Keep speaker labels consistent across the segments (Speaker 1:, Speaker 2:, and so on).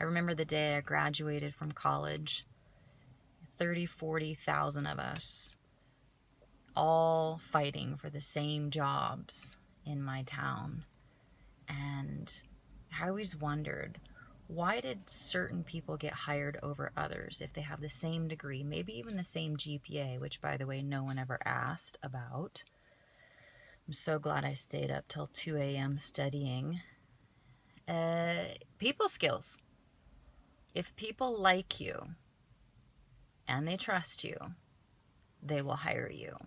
Speaker 1: I remember the day I graduated from college, 40,000 of us all fighting for the same jobs in my town. And I always wondered, why did certain people get hired over others if they have the same degree, maybe even the same GPA, which, by the way, no one ever asked about. I'm so glad I stayed up till 2 a.m. studying. People skills. If people like you and they trust you, they will hire you.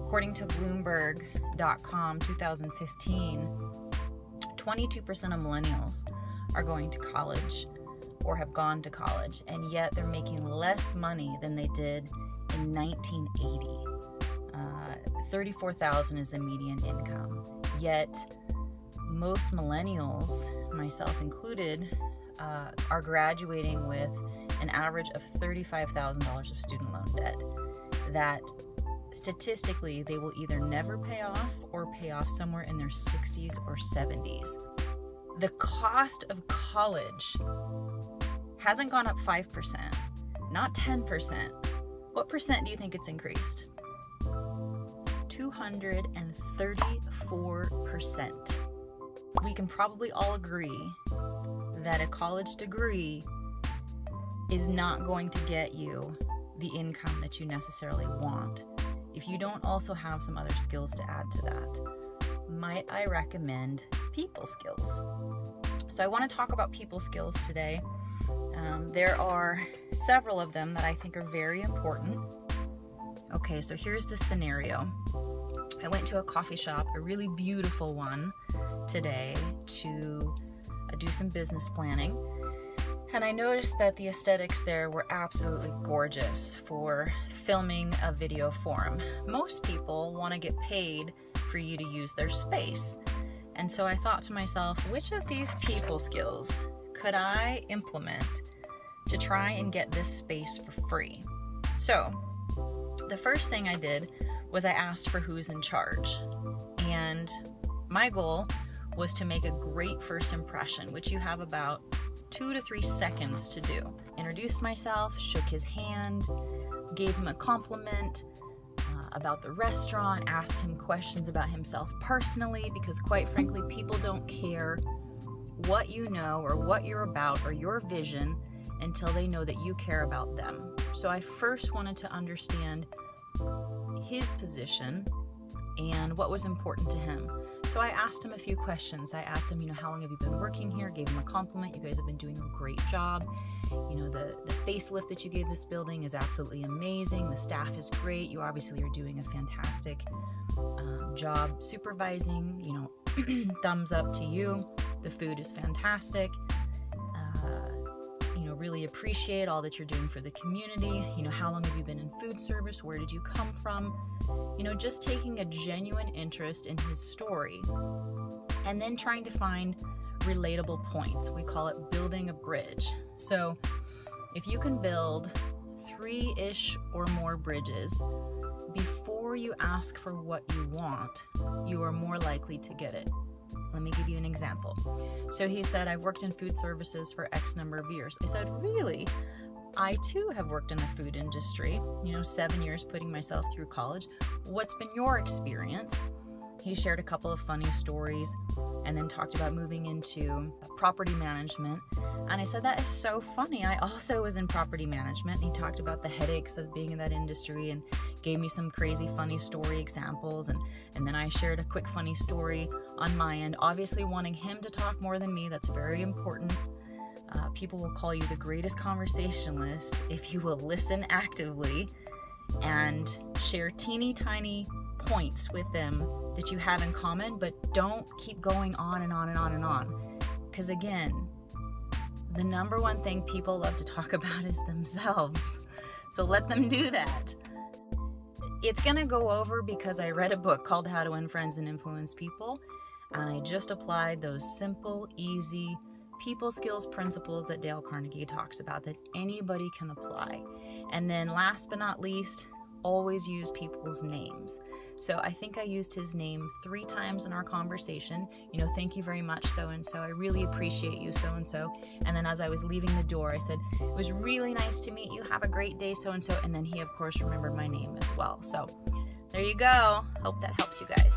Speaker 1: According to Bloomberg.com 2015, 22% of millennials are going to college or have gone to college, and yet they're making less money than they did in 1980. 34,000 is the median income. Yet most millennials, myself included, are graduating with an average of $35,000 of student loan debt that statistically they will either never pay off or pay off somewhere in their 60s or 70s. The cost of college hasn't gone up 5%, not 10%. What percent do you think it's increased? 234%. We can probably all agree that a college degree is not going to get you the income that you necessarily want if you don't also have some other skills to add to that. Might I recommend people skills? So I want to talk about people skills today. There are several of them that I think are very important. Okay, so here's the scenario. I went to a coffee shop, a really beautiful one today, to do some business planning. And I noticed that the aesthetics there were absolutely gorgeous for filming a video forum. Most people want to get paid for you to use their space. And so I thought to myself, which of these people skills could I implement to try and get this space for free? So the first thing I did was I asked for who's in charge. And my goal was to make a great first impression, which you have about 2 to 3 seconds to do. Introduced myself, shook his hand, gave him a compliment about the restaurant, asked him questions about himself personally, because quite frankly, people don't care what you know or what you're about or your vision until they know that you care about them. So I first wanted to understand his position and what was important to him. So I asked him a few questions. I asked him, how long have you been working here? Gave him a compliment. You guys have been doing a great job. The facelift that you gave this building is absolutely amazing. The staff is great. You obviously are doing a fantastic job supervising. Thumbs up to you. The food is fantastic. Really appreciate all that you're doing for the community. How long have you been in food service? Where did you come from? Just taking a genuine interest in his story and then trying to find relatable points. We call it building a bridge. So if you can build 3-ish or more bridges before you ask for what you want, you are more likely to get it. Let me give you an example. So he said, I've worked in food services for X number of years. I said, really? I too have worked in the food industry, 7 years putting myself through college. What's been your experience? He shared a couple of funny stories and then talked about moving into property management. And I said, that is so funny. I also was in property management. And he talked about the headaches of being in that industry and gave me some crazy funny story examples. And then I shared a quick funny story on my end, obviously wanting him to talk more than me. That's very important. People will call you the greatest conversationalist if you will listen actively and share teeny tiny points with them that you have in common, but don't keep going on and on and on and on. Because again, the number one thing people love to talk about is themselves. So let them do that. It's gonna go over because I read a book called How to Win Friends and Influence People, and I just applied those simple, easy people skills principles that Dale Carnegie talks about that anybody can apply. And then last but not least, always use people's names. So I think I used his name 3 times in our conversation. You know, thank you very much, so-and-so. I really appreciate you, so-and-so. And then as I was leaving the door, I said, it was really nice to meet you. Have a great day, so-and-so. And then he, of course, remembered my name as well. So there you go. Hope that helps you guys.